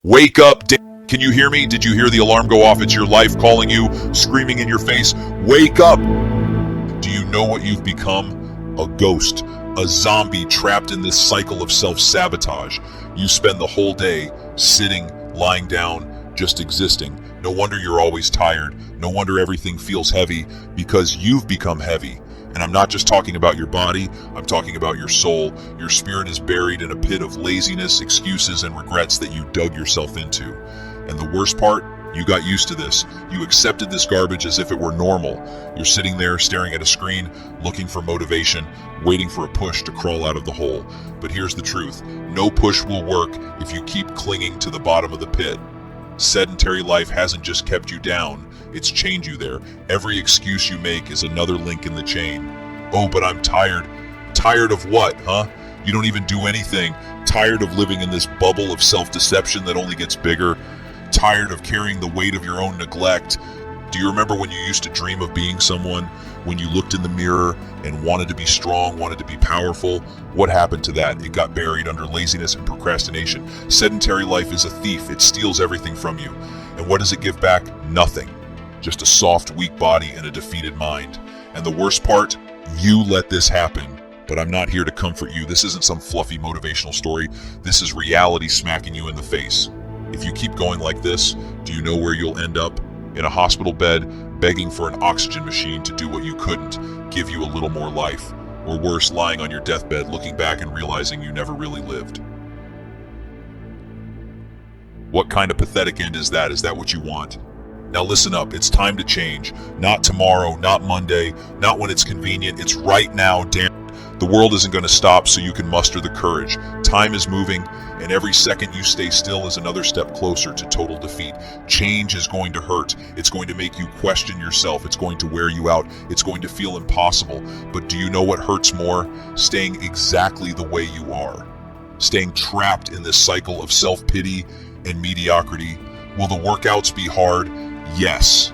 Wake up, can you hear me? Did you hear the alarm go off? It's your life calling you, screaming in your face. Wake up! Do you know what you've become? A ghost, a zombie trapped in this cycle of self-sabotage. You spend the whole day sitting, lying down, just existing. No wonder you're always tired. No wonder everything feels heavy, because you've become heavy. And I'm not just talking about your body, I'm talking about your soul. Your spirit is buried in a pit of laziness, excuses, and regrets that you dug yourself into. And the worst part, you got used to this. You accepted this garbage as if it were normal. You're sitting there staring at a screen, looking for motivation, waiting for a push to crawl out of the hole. But here's the truth. No push will work if you keep clinging to the bottom of the pit. Sedentary life hasn't just kept you down, it's chained you there. Every excuse you make is another link in the chain. Oh, but I'm tired. Tired of what, huh? You don't even do anything. Tired of living in this bubble of self-deception that only gets bigger. Tired of carrying the weight of your own neglect. Do you remember when you used to dream of being someone? When you looked in the mirror and wanted to be strong, wanted to be powerful? What happened to that? It got buried under laziness and procrastination. Sedentary life is a thief. It steals everything from you. And what does it give back? Nothing. Just a soft, weak body and a defeated mind. And the worst part, you let this happen. But I'm not here to comfort you. This isn't some fluffy motivational story. This is reality smacking you in the face. If you keep going like this, do you know where you'll end up? In a hospital bed, begging for an oxygen machine to do what you couldn't, give you a little more life. Or worse, lying on your deathbed, looking back and realizing you never really lived. What kind of pathetic end is that? Is that what you want? Now listen up, it's time to change. Not tomorrow, not Monday, not when it's convenient. It's right now, damn. The world isn't going to stop so you can muster the courage. Time is moving, and every second you stay still is another step closer to total defeat. Change is going to hurt. It's going to make you question yourself. It's going to wear you out. It's going to feel impossible. But do you know what hurts more? Staying exactly the way you are. Staying trapped in this cycle of self-pity and mediocrity. Will the workouts be hard? Yes.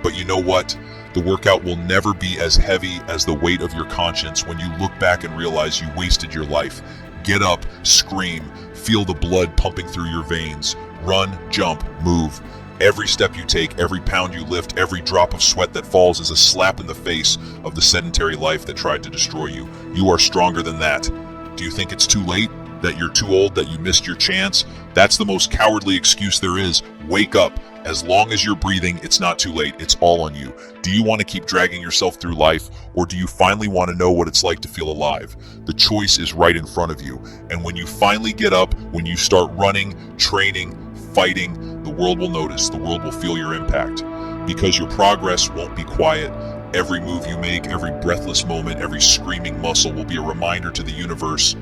But you know what? The workout will never be as heavy as the weight of your conscience when you look back and realize you wasted your life. Get up, scream, feel the blood pumping through your veins. Run, jump, move. Every step you take, every pound you lift, every drop of sweat that falls is a slap in the face of the sedentary life that tried to destroy you. You are stronger than that. Do you think it's too late? That you're too old? That you missed your chance? That's the most cowardly excuse there is. Wake up. As long as you're breathing, it's not too late. It's all on you. Do you want to keep dragging yourself through life, or do you finally want to know what it's like to feel alive? The choice is right in front of you. And when you finally get up, when you start running, training, fighting, the world will notice. The world will feel your impact. Because your progress won't be quiet. Every move you make, every breathless moment, every screaming muscle will be a reminder to the universe,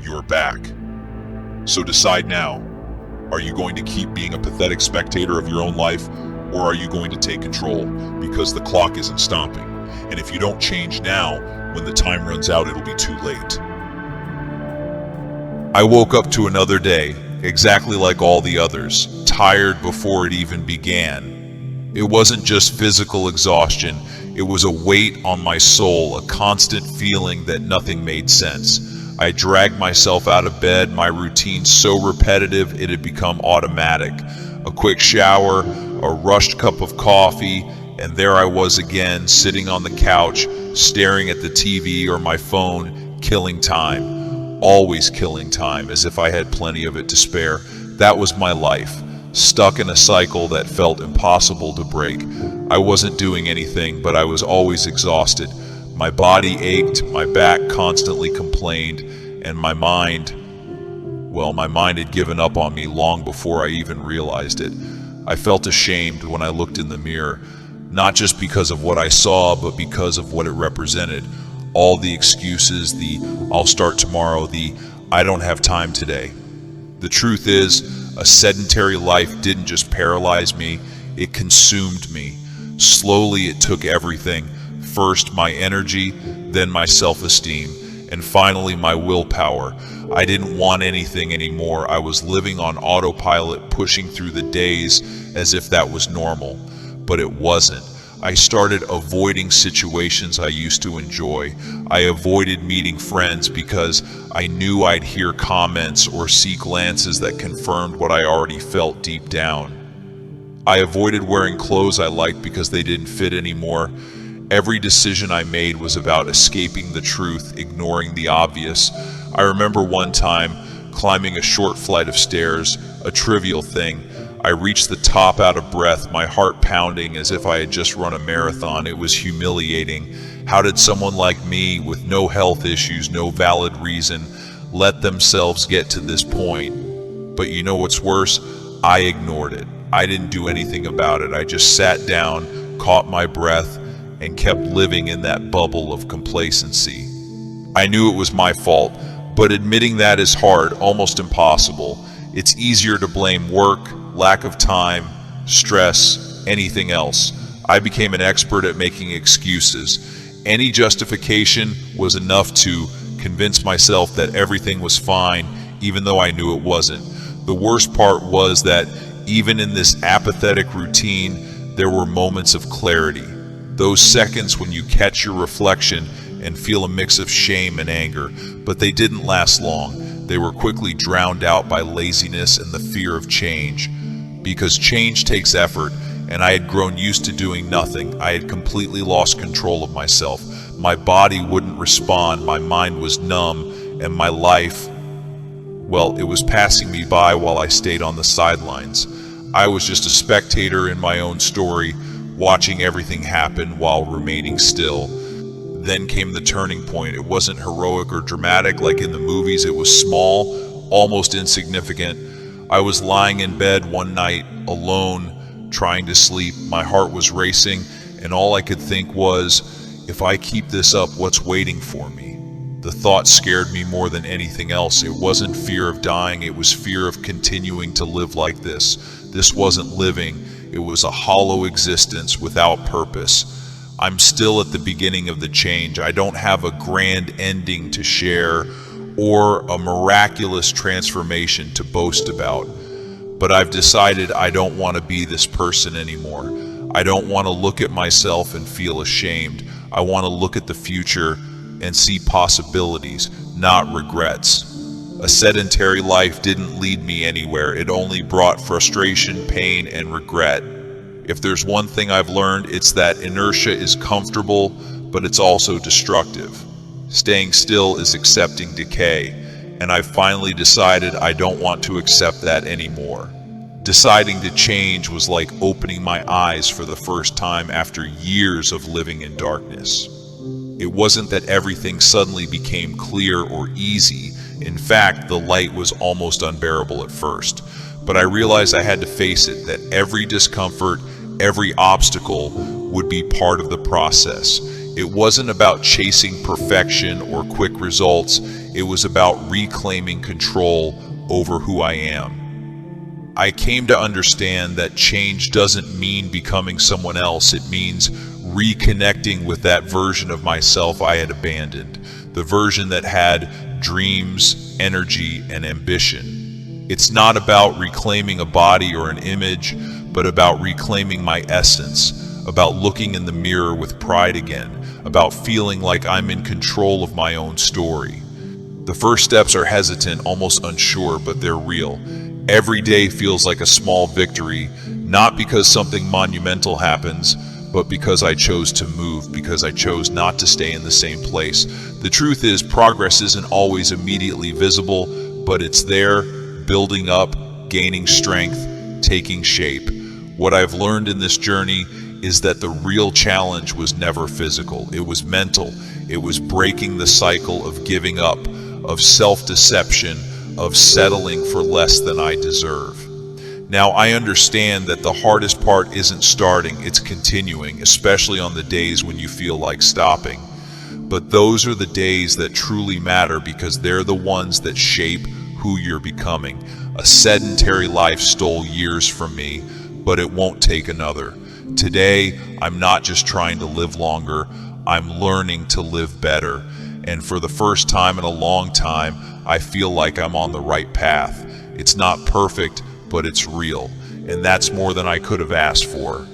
you're back. So decide now. Are you going to keep being a pathetic spectator of your own life, or are you going to take control? Because the clock isn't stopping. And if you don't change now, when the time runs out, it'll be too late. I woke up to another day, exactly like all the others, tired before it even began. It wasn't just physical exhaustion, it was a weight on my soul, a constant feeling that nothing made sense. I dragged myself out of bed, my routine so repetitive it had become automatic. A quick shower, a rushed cup of coffee, and there I was again, sitting on the couch, staring at the TV or my phone, killing time. Always killing time, as if I had plenty of it to spare. That was my life, stuck in a cycle that felt impossible to break. I wasn't doing anything, but I was always exhausted. My body ached, my back constantly complained, and my mind had given up on me long before I even realized it. I felt ashamed when I looked in the mirror, not just because of what I saw, but because of what it represented. All the excuses, the "I'll start tomorrow," the "I don't have time today." The truth is, a sedentary life didn't just paralyze me, it consumed me. Slowly it took everything. First my energy, then my self-esteem, and finally my willpower. I didn't want anything anymore. I was living on autopilot, pushing through the days as if that was normal. But it wasn't. I started avoiding situations I used to enjoy. I avoided meeting friends because I knew I'd hear comments or see glances that confirmed what I already felt deep down. I avoided wearing clothes I liked because they didn't fit anymore. Every decision I made was about escaping the truth, ignoring the obvious. I remember one time climbing a short flight of stairs, a trivial thing. I reached the top out of breath, my heart pounding as if I had just run a marathon. It was humiliating. How did someone like me, with no health issues, no valid reason, let themselves get to this point? But you know what's worse? I ignored it. I didn't do anything about it. I just sat down, caught my breath, and kept living in that bubble of complacency. I knew it was my fault, but admitting that is hard, almost impossible. It's easier to blame work, lack of time, stress, anything else. I became an expert at making excuses. Any justification was enough to convince myself that everything was fine, even though I knew it wasn't. The worst part was that even in this apathetic routine, there were moments of clarity. Those seconds when you catch your reflection and feel a mix of shame and anger, but they didn't last long. They were quickly drowned out by laziness and the fear of change. Because change takes effort, and I had grown used to doing nothing. I had completely lost control of myself. My body wouldn't respond, my mind was numb, and my life, well, it was passing me by while I stayed on the sidelines. I was just a spectator in my own story, watching everything happen while remaining still. Then came the turning point. It wasn't heroic or dramatic like in the movies. It was small, almost insignificant. I was lying in bed one night, alone, trying to sleep. My heart was racing, and all I could think was, if I keep this up, what's waiting for me? The thought scared me more than anything else. It wasn't fear of dying, it was fear of continuing to live like this. This wasn't living. It was a hollow existence without purpose. I'm still at the beginning of the change. I don't have a grand ending to share or a miraculous transformation to boast about. But I've decided I don't want to be this person anymore. I don't want to look at myself and feel ashamed. I want to look at the future and see possibilities, not regrets. A sedentary life didn't lead me anywhere. It only brought frustration, pain, and regret. If there's one thing I've learned, it's that inertia is comfortable, but it's also destructive. Staying still is accepting decay, and I've finally decided I don't want to accept that anymore. Deciding to change was like opening my eyes for the first time after years of living in darkness. It wasn't that everything suddenly became clear or easy. In fact, the light was almost unbearable at first. But I realized I had to face it, that every discomfort, every obstacle would be part of the process. It wasn't about chasing perfection or quick results. It was about reclaiming control over who I am. I came to understand that change doesn't mean becoming someone else. It means reconnecting with that version of myself I had abandoned, the version that had dreams, energy, and ambition. It's not about reclaiming a body or an image, but about reclaiming my essence, about looking in the mirror with pride again, about feeling like I'm in control of my own story. The first steps are hesitant, almost unsure, but they're real. Every day feels like a small victory, not because something monumental happens, but because I chose to move, because I chose not to stay in the same place. The truth is, progress isn't always immediately visible, but it's there, building up, gaining strength, taking shape. What I've learned in this journey is that the real challenge was never physical. It was mental. It was breaking the cycle of giving up, of self-deception, of settling for less than I deserve. Now, I understand that the hardest part isn't starting, it's continuing, especially on the days when you feel like stopping. But those are the days that truly matter because they're the ones that shape who you're becoming. A sedentary life stole years from me, but it won't take another. Today, I'm not just trying to live longer, I'm learning to live better. And for the first time in a long time, I feel like I'm on the right path. It's not perfect, but it's real. And that's more than I could have asked for.